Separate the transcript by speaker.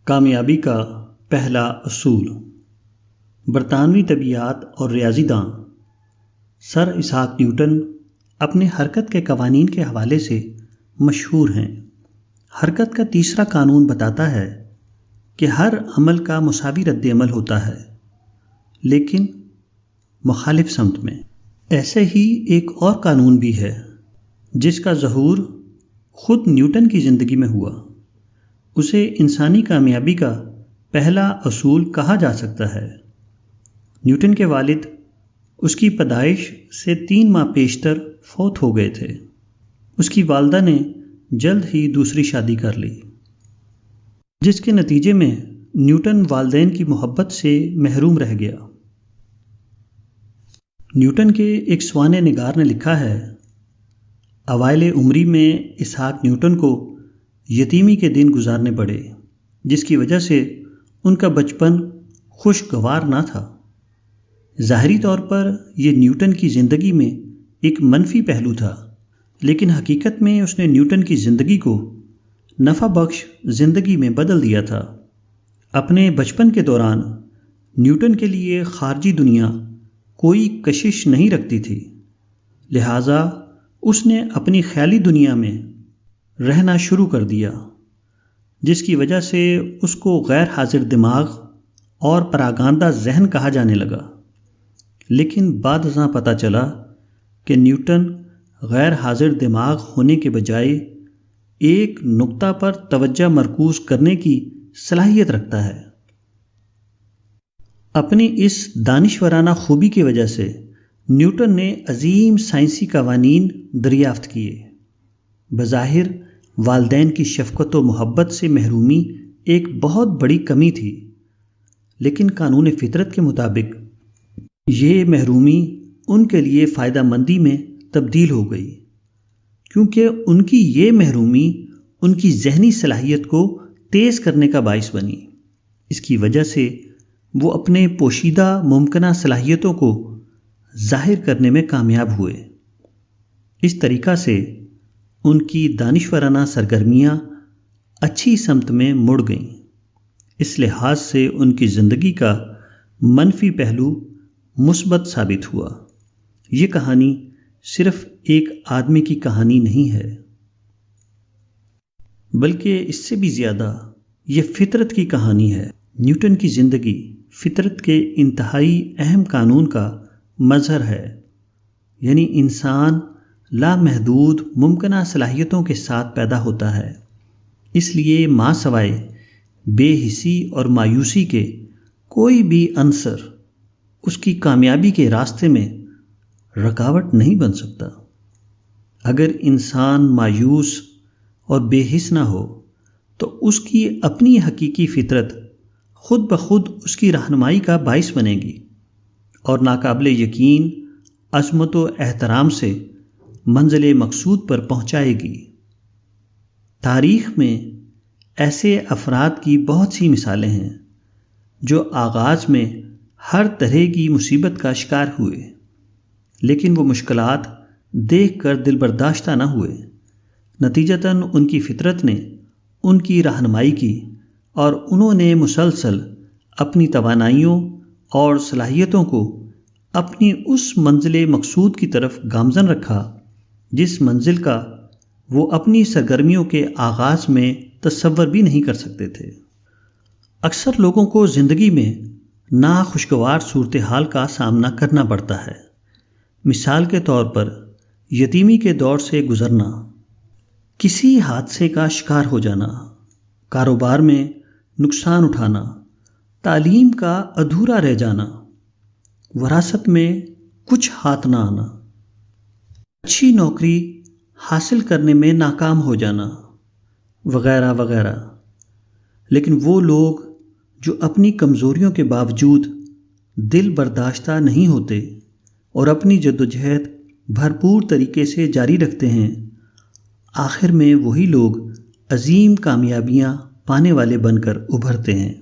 Speaker 1: کامیابی کا پہلا اصول۔ برطانوی طبیعیات اور ریاضی داں سر اسحاق نیوٹن اپنے حرکت کے قوانین کے حوالے سے مشہور ہیں۔ حرکت کا تیسرا قانون بتاتا ہے کہ ہر عمل کا مساوی رد عمل ہوتا ہے، لیکن مخالف سمت میں۔ ایسے ہی ایک اور قانون بھی ہے جس کا ظہور خود نیوٹن کی زندگی میں ہوا۔ اسے انسانی کامیابی کا پہلا اصول کہا جا سکتا ہے۔ نیوٹن کے والد اس کی پیدائش سے 3 ماہ پیشتر فوت ہو گئے تھے۔ اس کی والدہ نے جلد ہی دوسری شادی کر لی، جس کے نتیجے میں نیوٹن والدین کی محبت سے محروم رہ گیا۔ نیوٹن کے ایک سوانح نگار نے لکھا ہے، اوائل عمری میں اسحاق نیوٹن کو یتیمی کے دن گزارنے پڑے، جس کی وجہ سے ان کا بچپن خوشگوار نہ تھا۔ ظاہری طور پر یہ نیوٹن کی زندگی میں ایک منفی پہلو تھا، لیکن حقیقت میں اس نے نیوٹن کی زندگی کو نفع بخش زندگی میں بدل دیا تھا۔ اپنے بچپن کے دوران نیوٹن کے لیے خارجی دنیا کوئی کشش نہیں رکھتی تھی، لہٰذا اس نے اپنی خیالی دنیا میں رہنا شروع کر دیا، جس کی وجہ سے اس کو غیر حاضر دماغ اور پراگاندہ ذہن کہا جانے لگا۔ لیکن بعد ازاں پتہ چلا کہ نیوٹن غیر حاضر دماغ ہونے کے بجائے ایک نقطہ پر توجہ مرکوز کرنے کی صلاحیت رکھتا ہے۔ اپنی اس دانشورانہ خوبی کی وجہ سے نیوٹن نے عظیم سائنسی قوانین دریافت کیے۔ بظاہر والدین کی شفقت و محبت سے محرومی ایک بہت بڑی کمی تھی، لیکن قانون فطرت کے مطابق یہ محرومی ان کے لیے فائدہ مندی میں تبدیل ہو گئی، کیونکہ ان کی یہ محرومی ان کی ذہنی صلاحیت کو تیز کرنے کا باعث بنی۔ اس کی وجہ سے وہ اپنے پوشیدہ ممکنہ صلاحیتوں کو ظاہر کرنے میں کامیاب ہوئے۔ اس طریقہ سے ان کی دانشورانہ سرگرمیاں اچھی سمت میں مڑ گئیں۔ اس لحاظ سے ان کی زندگی کا منفی پہلو مثبت ثابت ہوا۔ یہ کہانی صرف ایک آدمی کی کہانی نہیں ہے، بلکہ اس سے بھی زیادہ یہ فطرت کی کہانی ہے۔ نیوٹن کی زندگی فطرت کے انتہائی اہم قانون کا مظہر ہے، یعنی انسان لامحدود ممکنہ صلاحیتوں کے ساتھ پیدا ہوتا ہے، اس لیے ماں سوائے بے حسی اور مایوسی کے کوئی بھی عنصر اس کی کامیابی کے راستے میں رکاوٹ نہیں بن سکتا۔ اگر انسان مایوس اور بے حس نہ ہو تو اس کی اپنی حقیقی فطرت خود بخود اس کی رہنمائی کا باعث بنے گی اور ناقابل یقین عظمت و احترام سے منزل مقصود پر پہنچائے گی۔ تاریخ میں ایسے افراد کی بہت سی مثالیں ہیں جو آغاز میں ہر طرح کی مصیبت کا شکار ہوئے، لیکن وہ مشکلات دیکھ کر دل برداشتہ نہ ہوئے۔ نتیجتاً ان کی فطرت نے ان کی رہنمائی کی اور انہوں نے مسلسل اپنی توانائیوں اور صلاحیتوں کو اپنی اس منزل مقصود کی طرف گامزن رکھا جس منزل کا وہ اپنی سرگرمیوں کے آغاز میں تصور بھی نہیں کر سکتے تھے۔ اکثر لوگوں کو زندگی میں ناخوشگوار صورتحال کا سامنا کرنا پڑتا ہے۔ مثال کے طور پر یتیمی کے دور سے گزرنا، کسی حادثے کا شکار ہو جانا، کاروبار میں نقصان اٹھانا، تعلیم کا ادھورا رہ جانا، وراثت میں کچھ ہاتھ نہ آنا، اچھی نوکری حاصل کرنے میں ناکام ہو جانا، وغیرہ وغیرہ۔ لیکن وہ لوگ جو اپنی کمزوریوں کے باوجود دل برداشتہ نہیں ہوتے اور اپنی جدوجہد بھرپور طریقے سے جاری رکھتے ہیں، آخر میں وہی لوگ عظیم کامیابیاں پانے والے بن کر ابھرتے ہیں۔